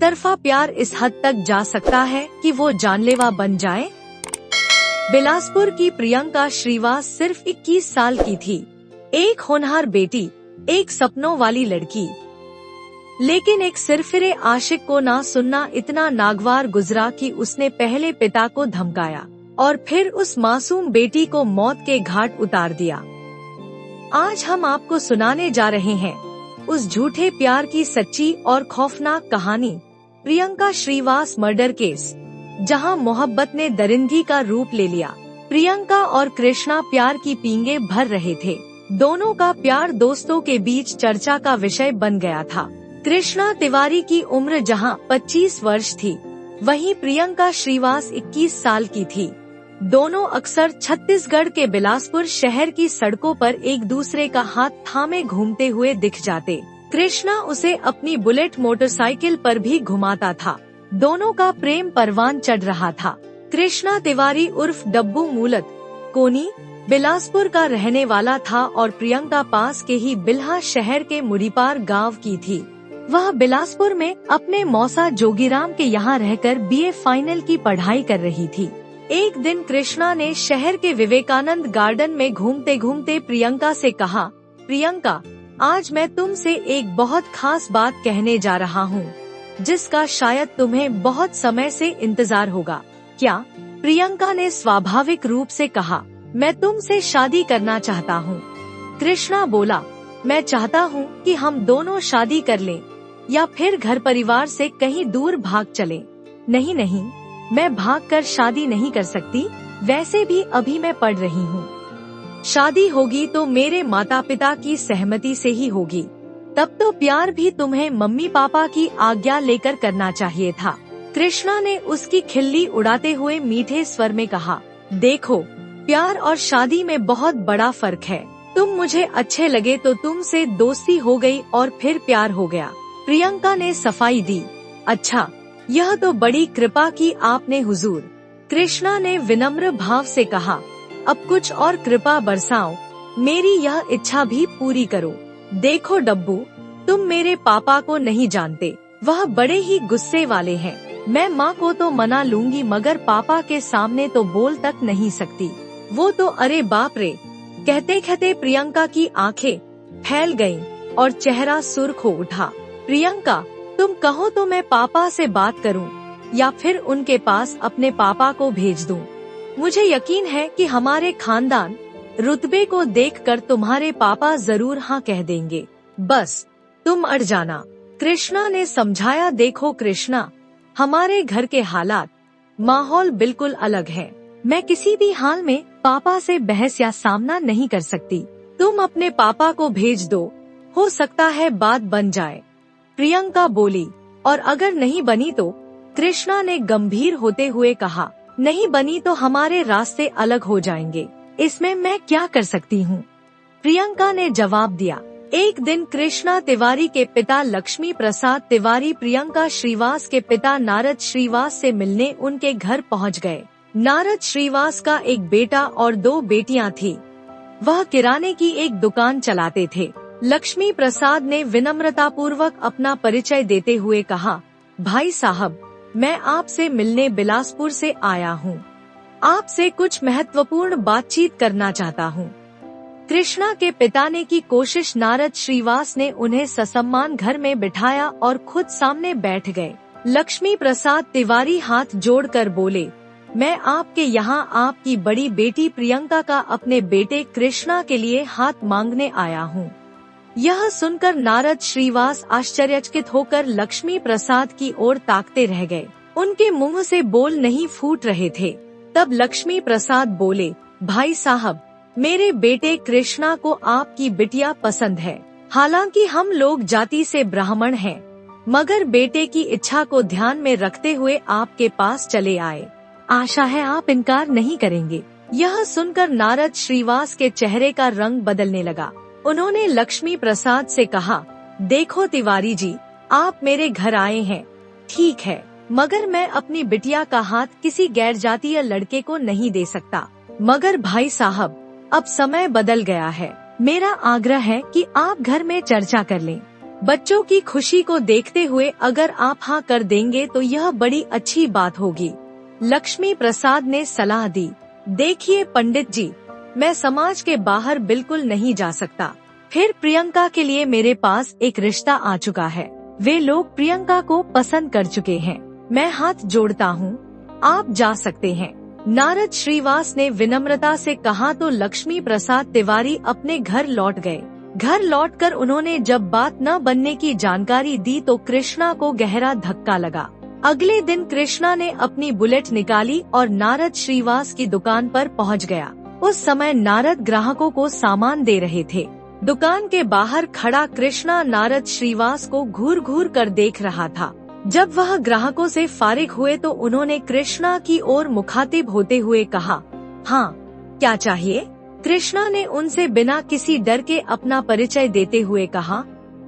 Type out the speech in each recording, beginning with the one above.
तरफा प्यार इस हद तक जा सकता है कि वो जानलेवा बन जाए? बिलासपुर की प्रियंका श्रीवास सिर्फ 21 साल की थी, एक होनहार बेटी, एक सपनों वाली लड़की। लेकिन एक सिरफिरे आशिक को ना सुनना इतना नागवार गुजरा कि उसने पहले पिता को धमकाया और फिर उस मासूम बेटी को मौत के घाट उतार दिया। आज हम आपको सुनाने जा रहे हैं उस झूठे प्यार की सच्ची और खौफनाक कहानी, प्रियंका श्रीवास मर्डर केस, जहां मोहब्बत ने दरिंदगी का रूप ले लिया। प्रियंका और कृष्णा प्यार की पींगे भर रहे थे। दोनों का प्यार दोस्तों के बीच चर्चा का विषय बन गया था। कृष्णा तिवारी की उम्र जहां 25 वर्ष थी, वहीं प्रियंका श्रीवास 21 साल की थी। दोनों अक्सर छत्तीसगढ़ के बिलासपुर शहर की सड़कों पर एक दूसरे का हाथ थामे घूमते हुए दिख जाते। कृष्णा उसे अपनी बुलेट मोटरसाइकिल पर भी घुमाता था। दोनों का प्रेम परवान चढ़ रहा था। कृष्णा तिवारी उर्फ डब्बू मूलत कोनी, बिलासपुर का रहने वाला था और प्रियंका पास के ही बिल्हा शहर के मुड़ीपार गांव की थी। वह बिलासपुर में अपने मौसा जोगीराम के यहाँ रहकर बीए फाइनल की पढ़ाई कर रही थी। एक दिन कृष्णा ने शहर के विवेकानंद गार्डन में घूमते घूमते प्रियंका से कहा, प्रियंका, आज मैं तुमसे एक बहुत खास बात कहने जा रहा हूँ, जिसका शायद तुम्हें बहुत समय से इंतजार होगा। क्या? प्रियंका ने स्वाभाविक रूप से कहा, मैं तुमसे शादी करना चाहता हूँ। कृष्णा बोला, मैं चाहता हूँ कि हम दोनों शादी कर लें या फिर घर परिवार से कहीं दूर भाग चलें। नहीं नहीं, मैं भागकर शादी नहीं कर सकती, वैसे भी अभी मैं पढ़ रही हूँ। शादी होगी तो मेरे माता पिता की सहमति से ही होगी। तब तो प्यार भी तुम्हें मम्मी पापा की आज्ञा लेकर करना चाहिए था। कृष्णा ने उसकी खिल्ली उड़ाते हुए मीठे स्वर में कहा, देखो, प्यार और शादी में बहुत बड़ा फर्क है। तुम मुझे अच्छे लगे तो तुमसे दोस्ती हो गई और फिर प्यार हो गया। प्रियंका ने सफाई दी। अच्छा, यह तो बड़ी कृपा की आपने हुजूर। कृष्णा ने विनम्र भाव से कहा, अब कुछ और कृपा बरसाओ, मेरी यह इच्छा भी पूरी करो। देखो डब्बू, तुम मेरे पापा को नहीं जानते, वह बड़े ही गुस्से वाले हैं। मैं माँ को तो मना लूंगी मगर पापा के सामने तो बोल तक नहीं सकती। वो तो अरे बाप रे। कहते कहते प्रियंका की आंखें फैल गईं और चेहरा सुर्ख हो उठा। प्रियंका, तुम कहो तो मैं पापा से बात करूं या फिर उनके पास अपने पापा को भेज दूं। मुझे यकीन है कि हमारे खानदान रुतबे को देखकर तुम्हारे पापा जरूर हाँ कह देंगे। बस तुम अड़ जाना। कृष्णा ने समझाया, देखो कृष्णा, हमारे घर के हालात, माहौल बिल्कुल अलग है। मैं किसी भी हाल में पापा से बहस या सामना नहीं कर सकती। तुम अपने पापा को भेज दो, हो सकता है बात बन जाए। प्रियंका बोली, और अगर नहीं बनी तो? कृष्णा ने गंभीर होते हुए कहा, नहीं बनी तो हमारे रास्ते अलग हो जाएंगे, इसमें मैं क्या कर सकती हूँ? प्रियंका ने जवाब दिया। एक दिन कृष्णा तिवारी के पिता लक्ष्मी प्रसाद तिवारी प्रियंका श्रीवास के पिता नारद श्रीवास से मिलने उनके घर पहुँच गए। नारद श्रीवास का एक बेटा और 2 बेटियां थी। वह किराने की एक दुकान चलाते थे। लक्ष्मी प्रसाद ने विनम्रता पूर्वक अपना परिचय देते हुए कहा, भाई साहब, मैं आपसे मिलने बिलासपुर से आया हूँ। आपसे कुछ महत्वपूर्ण बातचीत करना चाहता हूँ। कृष्णा के पिता ने की कोशिश। नारद श्रीवास ने उन्हें ससम्मान घर में बिठाया और खुद सामने बैठ गए। लक्ष्मी प्रसाद तिवारी हाथ जोड़कर बोले, मैं आपके यहाँ आपकी बड़ी बेटी प्रियंका का अपने बेटे कृष्णा के लिए हाथ मांगने आया हूँ। यह सुनकर नारद श्रीवास आश्चर्यचकित होकर लक्ष्मी प्रसाद की ओर ताकते रह गए। उनके मुंह से बोल नहीं फूट रहे थे। तब लक्ष्मी प्रसाद बोले, भाई साहब, मेरे बेटे कृष्णा को आपकी बिटिया पसंद है। हालांकि हम लोग जाति से ब्राह्मण हैं, मगर बेटे की इच्छा को ध्यान में रखते हुए आपके पास चले आए। आशा है आप इनकार नहीं करेंगे। यह सुनकर नारद श्रीवास के चेहरे का रंग बदलने लगा। उन्होंने लक्ष्मी प्रसाद से कहा, देखो तिवारी जी, आप मेरे घर आए हैं, ठीक है, मगर मैं अपनी बिटिया का हाथ किसी गैर जातीय लड़के को नहीं दे सकता। मगर भाई साहब, अब समय बदल गया है। मेरा आग्रह है कि आप घर में चर्चा कर लें। बच्चों की खुशी को देखते हुए अगर आप हाँ कर देंगे तो यह बड़ी अच्छी बात होगी। लक्ष्मी प्रसाद ने सलाह दी। देखिए पंडित जी, मैं समाज के बाहर बिल्कुल नहीं जा सकता। फिर प्रियंका के लिए मेरे पास एक रिश्ता आ चुका है। वे लोग प्रियंका को पसंद कर चुके हैं। मैं हाथ जोड़ता हूँ, आप जा सकते हैं। नारद श्रीवास ने विनम्रता से कहा तो लक्ष्मी प्रसाद तिवारी अपने घर लौट गए। घर लौटकर उन्होंने जब बात न बनने की जानकारी दी तो कृष्णा को गहरा धक्का लगा। अगले दिन कृष्णा ने अपनी बुलेट निकाली और नारद श्रीवास की दुकान पर पहुंच गया। उस समय नारद ग्राहकों को सामान दे रहे थे। दुकान के बाहर खड़ा कृष्णा नारद श्रीवास को घूर घूर कर देख रहा था। जब वह ग्राहकों से फारिग हुए तो उन्होंने कृष्णा की ओर मुखातिब होते हुए कहा, हाँ, क्या चाहिए? कृष्णा ने उनसे बिना किसी डर के अपना परिचय देते हुए कहा,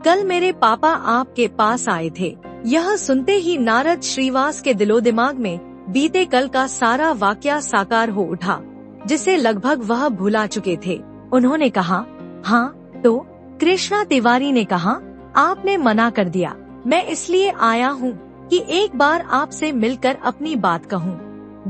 कल मेरे पापा आपके पास आए थे। यह सुनते ही नारद श्रीवास के दिलो दिमाग में बीते कल का सारा वाकया साकार हो उठा, जिसे लगभग वह भुला चुके थे। उन्होंने कहा, हाँ तो? कृष्णा तिवारी ने कहा, आपने मना कर दिया। मैं इसलिए आया हूँ कि एक बार आपसे मिलकर अपनी बात कहूँ।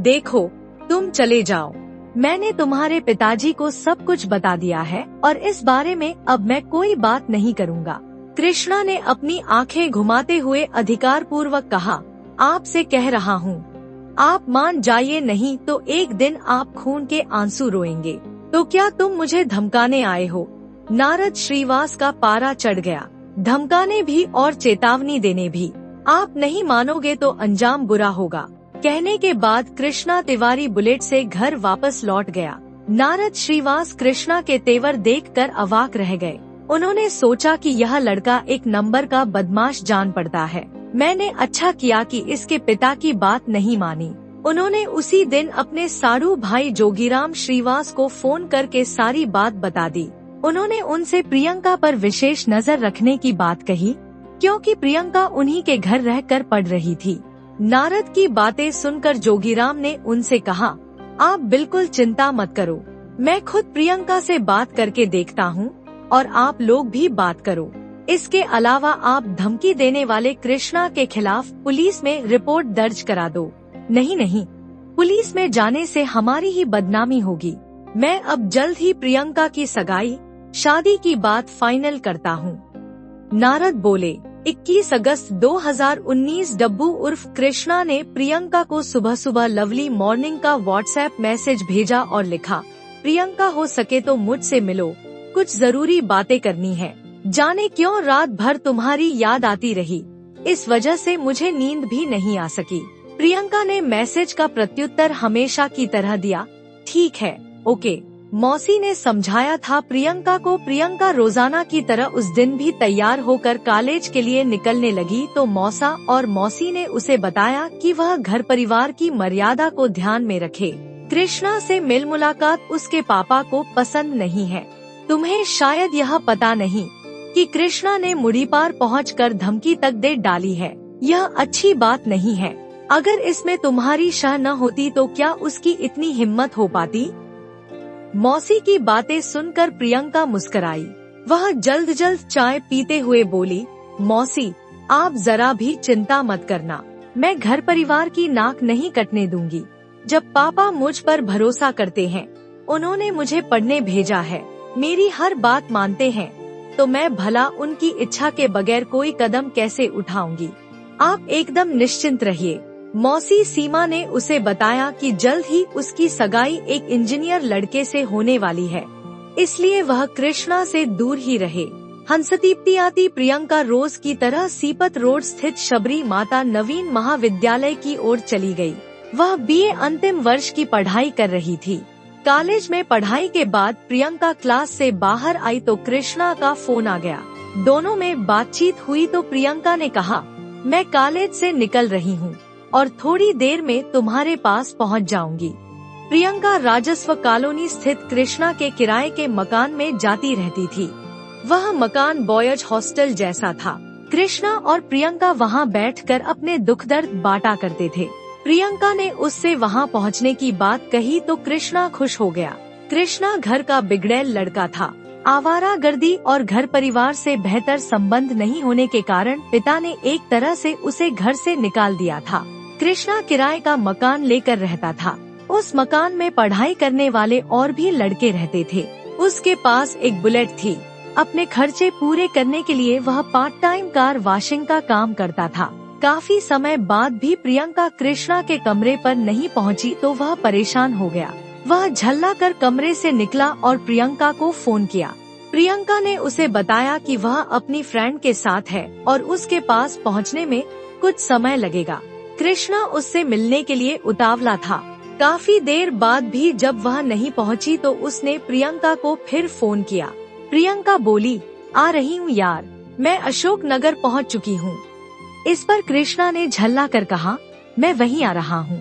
देखो, तुम चले जाओ। मैंने तुम्हारे पिताजी को सब कुछ बता दिया है और इस बारे में अब मैं कोई बात नहीं करूँगा। कृष्णा ने अपनी आंखें घुमाते हुए अधिकार पूर्वक कहा, आपसे कह रहा हूँ, आप मान जाइए, नहीं तो एक दिन आप खून के आंसू रोएंगे। तो क्या तुम मुझे धमकाने आए हो? नारद श्रीवास का पारा चढ़ गया। धमकाने भी और चेतावनी देने भी। आप नहीं मानोगे तो अंजाम बुरा होगा। कहने के बाद कृष्णा तिवारी बुलेट से घर वापस लौट गया। नारद श्रीवास कृष्णा के तेवर देखकर अवाक रह गए। उन्होंने सोचा कि यह लड़का एक नंबर का बदमाश जान पड़ता है। मैंने अच्छा किया कि इसके पिता की बात नहीं मानी। उन्होंने उसी दिन अपने साड़ू भाई जोगीराम श्रीवास को फोन करके सारी बात बता दी। उन्होंने उनसे प्रियंका पर विशेष नजर रखने की बात कही, क्योंकि प्रियंका उन्हीं के घर रहकर पढ़ रही थी। नारद की बातें सुनकर जोगीराम ने उनसे कहा, आप बिल्कुल चिंता मत करो, मैं खुद प्रियंका से बात करके देखता हूँ और आप लोग भी बात करो। इसके अलावा आप धमकी देने वाले कृष्णा के खिलाफ पुलिस में रिपोर्ट दर्ज करा दो। नहीं नहीं, पुलिस में जाने से हमारी ही बदनामी होगी। मैं अब जल्द ही प्रियंका की सगाई शादी की बात फाइनल करता हूँ। नारद बोले। 21 अगस्त 2019 डब्बू उर्फ कृष्णा ने प्रियंका को सुबह सुबह लवली मॉर्निंग का व्हाट्सएप मैसेज भेजा और लिखा, प्रियंका हो सके तो मुझसे मिलो, कुछ जरूरी बातें करनी है। जाने क्यों रात भर तुम्हारी याद आती रही, इस वजह से मुझे नींद भी नहीं आ सकी। प्रियंका ने मैसेज का प्रत्युत्तर हमेशा की तरह दिया, ठीक है, ओके। मौसी ने समझाया था प्रियंका को। प्रियंका रोजाना की तरह उस दिन भी तैयार होकर कॉलेज के लिए निकलने लगी तो मौसा और मौसी ने उसे बताया कि वह घर परिवार की मर्यादा को ध्यान में रखे। कृष्णा से मिल मुलाकात उसके पापा को पसंद नहीं है। तुम्हें शायद यह पता नहीं कि कृष्णा ने मुड़ी पार पहुंचकर धमकी तक दे डाली है। यह अच्छी बात नहीं है। अगर इसमें तुम्हारी शह न होती तो क्या उसकी इतनी हिम्मत हो पाती? मौसी की बातें सुनकर प्रियंका मुस्कुराई। वह जल्द जल्द चाय पीते हुए बोली, मौसी, आप जरा भी चिंता मत करना, मैं घर परिवार की नाक नहीं कटने दूंगी। जब पापा मुझ पर भरोसा करते हैं, उन्होंने मुझे पढ़ने भेजा है, मेरी हर बात मानते हैं, तो मैं भला उनकी इच्छा के बगैर कोई कदम कैसे उठाऊंगी। आप एकदम निश्चिंत रहिए। मौसी सीमा ने उसे बताया कि जल्द ही उसकी सगाई एक इंजीनियर लड़के से होने वाली है, इसलिए वह कृष्णा से दूर ही रहे। हंसती आती प्रियंका रोज की तरह सीपत रोड स्थित शबरी माता नवीन महाविद्यालय की ओर चली गई। वह बीए अंतिम वर्ष की पढ़ाई कर रही थी। कॉलेज में पढ़ाई के बाद प्रियंका क्लास से बाहर आई तो कृष्णा का फोन आ गया। दोनों में बातचीत हुई तो प्रियंका ने कहा, मैं कॉलेज से निकल रही हूँ और थोड़ी देर में तुम्हारे पास पहुँच जाऊंगी। प्रियंका राजस्व कॉलोनी स्थित कृष्णा के किराए के मकान में जाती रहती थी। वह मकान बॉयज हॉस्टल जैसा था। कृष्णा और प्रियंका वहां बैठकर अपने दुख दर्द बांटा करते थे। प्रियंका ने उससे वहां पहुंचने की बात कही तो कृष्णा खुश हो गया। कृष्णा घर का बिगड़ैल लड़का था। आवारागर्दी और घर परिवार से बेहतर संबंध नहीं होने के कारण पिता ने एक तरह से उसे घर से निकाल दिया था। कृष्णा किराए का मकान लेकर रहता था। उस मकान में पढ़ाई करने वाले और भी लड़के रहते थे। उसके पास एक बुलेट थी। अपने खर्चे पूरे करने के लिए वह पार्ट टाइम कार वॉशिंग का काम करता था। काफी समय बाद भी प्रियंका कृष्णा के कमरे पर नहीं पहुंची तो वह परेशान हो गया। वह झल्ला कर कमरे से निकला और प्रियंका को फोन किया। प्रियंका ने उसे बताया कि वह अपनी फ्रेंड के साथ है और उसके पास पहुंचने में कुछ समय लगेगा। कृष्णा उससे मिलने के लिए उतावला था। काफी देर बाद भी जब वह नहीं पहुंची तो उसने प्रियंका को फिर फोन किया। प्रियंका बोली, आ रही हूँ यार, मैं अशोक नगर पहुँच चुकी हूँ। इस पर कृष्णा ने झल्ला कर कहा, मैं वहीं आ रहा हूँ,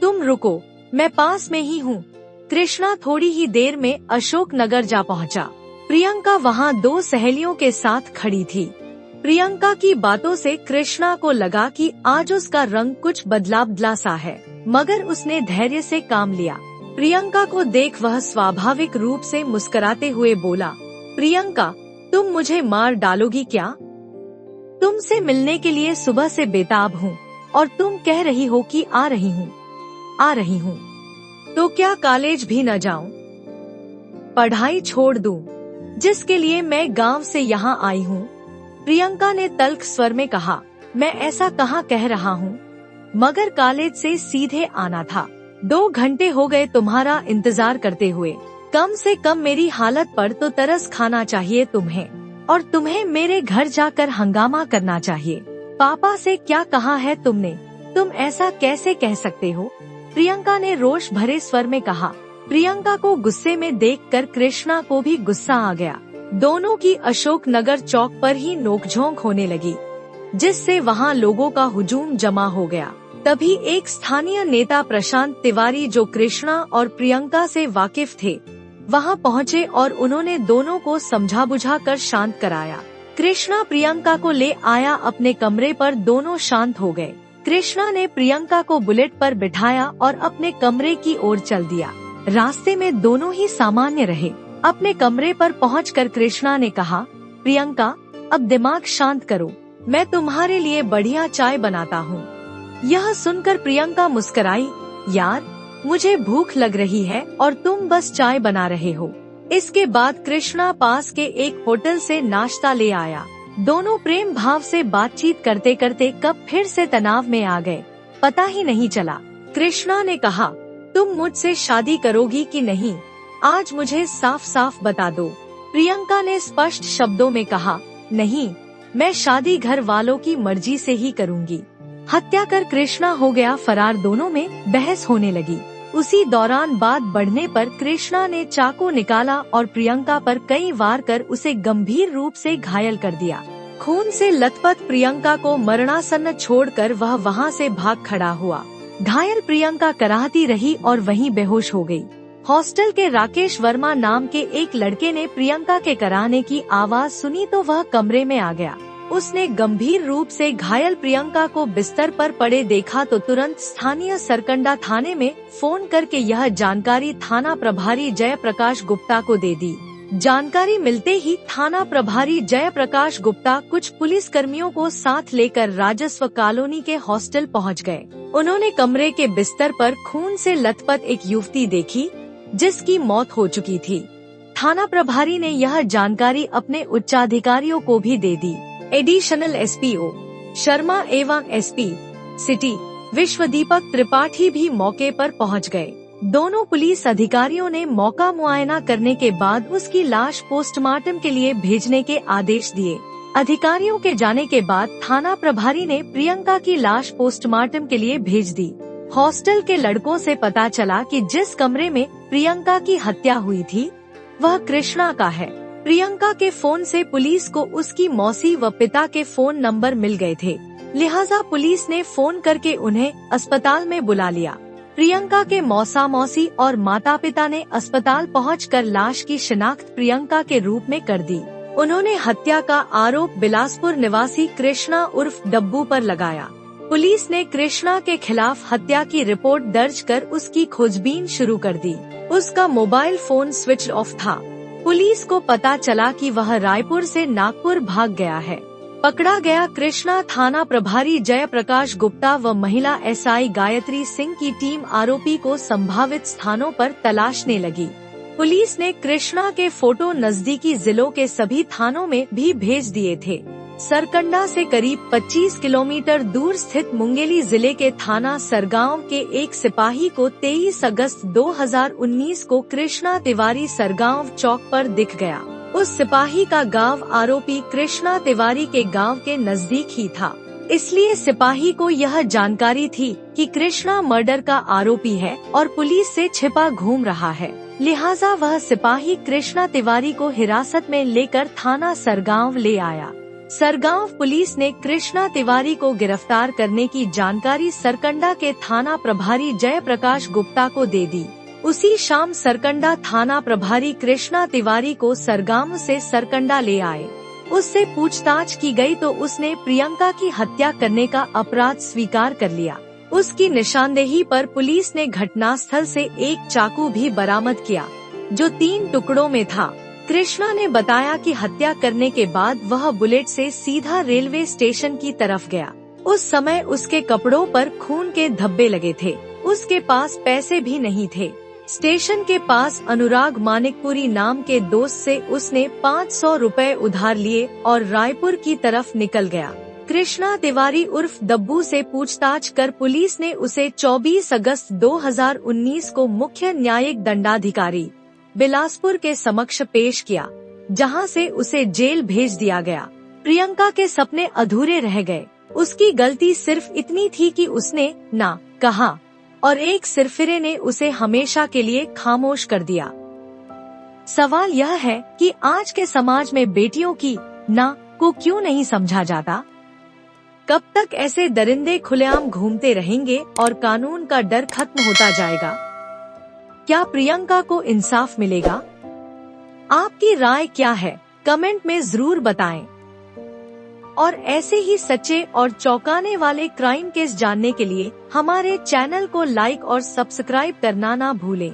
तुम रुको, मैं पास में ही हूँ। कृष्णा थोड़ी ही देर में अशोक नगर जा पहुँचा। प्रियंका वहाँ 2 सहेलियों के साथ खड़ी थी। प्रियंका की बातों से कृष्णा को लगा कि आज उसका रंग कुछ बदला सा है, मगर उसने धैर्य से काम लिया। प्रियंका को देख वह स्वाभाविक रूप से मुस्कुराते हुए बोला, प्रियंका, तुम मुझे मार डालोगी क्या? तुमसे मिलने के लिए सुबह से बेताब हूँ और तुम कह रही हो कि आ रही हूँ, तो क्या कॉलेज भी न जाऊं? पढ़ाई छोड़ दूं, जिसके लिए मैं गांव से यहाँ आई हूँ? प्रियंका ने तल्ख स्वर में कहा, मैं ऐसा कहाँ कह रहा हूँ, मगर कॉलेज से सीधे आना था। 2 घंटे हो गए तुम्हारा इंतजार करते हुए। कम से कम मेरी हालत पर तो तरस खाना चाहिए तुम्हें, और तुम्हें मेरे घर जाकर हंगामा करना चाहिए। पापा से क्या कहा है तुमने? तुम ऐसा कैसे कह सकते हो? प्रियंका ने रोष भरे स्वर में कहा। प्रियंका को गुस्से में देखकर कृष्णा को भी गुस्सा आ गया। दोनों की अशोक नगर चौक पर ही नोकझोंक होने लगी, जिससे वहां लोगों का हुजूम जमा हो गया। तभी एक स्थानीय नेता प्रशांत तिवारी, जो कृष्णा और प्रियंका से वाकिफ थे, वहां पहुंचे और उन्होंने दोनों को समझा बुझा कर शांत कराया। कृष्णा प्रियंका को ले आया अपने कमरे पर। दोनों शांत हो गए। कृष्णा ने प्रियंका को बुलेट पर बिठाया और अपने कमरे की ओर चल दिया। रास्ते में दोनों ही सामान्य रहे। अपने कमरे पर पहुंचकर कृष्णा ने कहा, प्रियंका, अब दिमाग शांत करो, मैं तुम्हारे लिए बढ़िया चाय बनाता हूँ। यह सुनकर प्रियंका मुस्कुराई, यार, मुझे भूख लग रही है और तुम बस चाय बना रहे हो। इसके बाद कृष्णा पास के एक होटल से नाश्ता ले आया। दोनों प्रेम भाव से बातचीत करते करते कब फिर से तनाव में आ गए, पता ही नहीं चला। कृष्णा ने कहा, तुम मुझसे शादी करोगी कि नहीं? आज मुझे साफ साफ बता दो। प्रियंका ने स्पष्ट शब्दों में कहा, नहीं, मैं शादी घर वालों की मर्जी से ही करूँगी। हत्या कर कृष्णा हो गया फरार। दोनों में बहस होने लगी। उसी दौरान बात बढ़ने पर कृष्णा ने चाकू निकाला और प्रियंका पर कई वार कर उसे गंभीर रूप से घायल कर दिया। खून से लथपथ प्रियंका को मरणासन्न छोड़कर वह वहां से भाग खड़ा हुआ। घायल प्रियंका कराहती रही और वहीं बेहोश हो गई। हॉस्टल के राकेश वर्मा नाम के एक लड़के ने प्रियंका के कराने की आवाज सुनी तो वह कमरे में आ गया। उसने गंभीर रूप से घायल प्रियंका को बिस्तर पर पड़े देखा तो तुरंत स्थानीय सरकंडा थाने में फोन करके यह जानकारी थाना प्रभारी जयप्रकाश गुप्ता को दे दी। जानकारी मिलते ही थाना प्रभारी जयप्रकाश गुप्ता कुछ पुलिस कर्मियों को साथ लेकर राजस्व कॉलोनी के हॉस्टल पहुंच गए। उन्होंने कमरे के बिस्तर पर खून से लथपथ एक युवती देखी, जिसकी मौत हो चुकी थी। थाना प्रभारी ने यह जानकारी अपने उच्चाधिकारियों को भी दे दी। एडिशनल एसपीओ शर्मा एवं एसपी सिटी विश्वदीपक त्रिपाठी भी मौके पर पहुंच गए। दोनों पुलिस अधिकारियों ने मौका मुआयना करने के बाद उसकी लाश पोस्टमार्टम के लिए भेजने के आदेश दिए। अधिकारियों के जाने के बाद थाना प्रभारी ने प्रियंका की लाश पोस्टमार्टम के लिए भेज दी। हॉस्टल के लड़कों से पता चला कि जिस कमरे में प्रियंका की हत्या हुई थी वह कृष्णा का है। प्रियंका के फोन से पुलिस को उसकी मौसी व पिता के फोन नंबर मिल गए थे, लिहाजा पुलिस ने फोन करके उन्हें अस्पताल में बुला लिया। प्रियंका के मौसा मौसी और माता पिता ने अस्पताल पहुंचकर लाश की शिनाख्त प्रियंका के रूप में कर दी। उन्होंने हत्या का आरोप बिलासपुर निवासी कृष्णा उर्फ डब्बू पर लगाया। पुलिस ने कृष्णा के खिलाफ हत्या की रिपोर्ट दर्ज कर उसकी खोजबीन शुरू कर दी। उसका मोबाइल फोन स्विच ऑफ था। पुलिस को पता चला कि वह रायपुर से नागपुर भाग गया है। पकड़ा गया कृष्णा थाना प्रभारी जयप्रकाश गुप्ता व महिला एसआई गायत्री सिंह की टीम आरोपी को संभावित स्थानों पर तलाशने लगी। पुलिस ने कृष्णा के फोटो नजदीकी जिलों के सभी थानों में भी भेज दिए थे। सरकंडा से करीब 25 किलोमीटर दूर स्थित मुंगेली जिले के थाना सरगांव के एक सिपाही को 23 अगस्त 2019 को कृष्णा तिवारी सरगांव चौक पर दिख गया। उस सिपाही का गांव आरोपी कृष्णा तिवारी के गांव के नजदीक ही था, इसलिए सिपाही को यह जानकारी थी कि कृष्णा मर्डर का आरोपी है और पुलिस से छिपा घूम रहा है। लिहाजा वह सिपाही कृष्णा तिवारी को हिरासत में लेकर थाना सरगांव ले आया। सरगांव पुलिस ने कृष्णा तिवारी को गिरफ्तार करने की जानकारी सरकंडा के थाना प्रभारी जयप्रकाश गुप्ता को दे दी। उसी शाम सरकंडा थाना प्रभारी कृष्णा तिवारी को सरगांव से सरकंडा ले आए। उससे पूछताछ की गई तो उसने प्रियंका की हत्या करने का अपराध स्वीकार कर लिया। उसकी निशानदेही पर पुलिस ने घटनास्थल से एक चाकू भी बरामद किया, जो 3 टुकड़ों में था। कृष्णा ने बताया कि हत्या करने के बाद वह बुलेट से सीधा रेलवे स्टेशन की तरफ गया। उस समय उसके कपड़ों पर खून के धब्बे लगे थे। उसके पास पैसे भी नहीं थे। स्टेशन के पास अनुराग मानिकपुरी नाम के दोस्त से उसने 500 रुपए उधार लिए और रायपुर की तरफ निकल गया। कृष्णा तिवारी उर्फ दब्बू से पूछताछ कर पुलिस ने उसे 24 अगस्त 2019 को मुख्य न्यायिक दंडाधिकारी बिलासपुर के समक्ष पेश किया, जहां से उसे जेल भेज दिया गया। प्रियंका के सपने अधूरे रह गए। उसकी गलती सिर्फ इतनी थी कि उसने ना कहा और एक सिरफिरे ने उसे हमेशा के लिए खामोश कर दिया। सवाल यह है कि आज के समाज में बेटियों की ना को क्यों नहीं समझा जाता? कब तक ऐसे दरिंदे खुलेआम घूमते रहेंगे और कानून का डर खत्म होता जाएगा? क्या प्रियंका को इंसाफ मिलेगा? आपकी राय क्या है? कमेंट में जरूर बताएं। और ऐसे ही सच्चे और चौंकाने वाले क्राइम केस जानने के लिए हमारे चैनल को लाइक और सब्सक्राइब करना ना भूलें।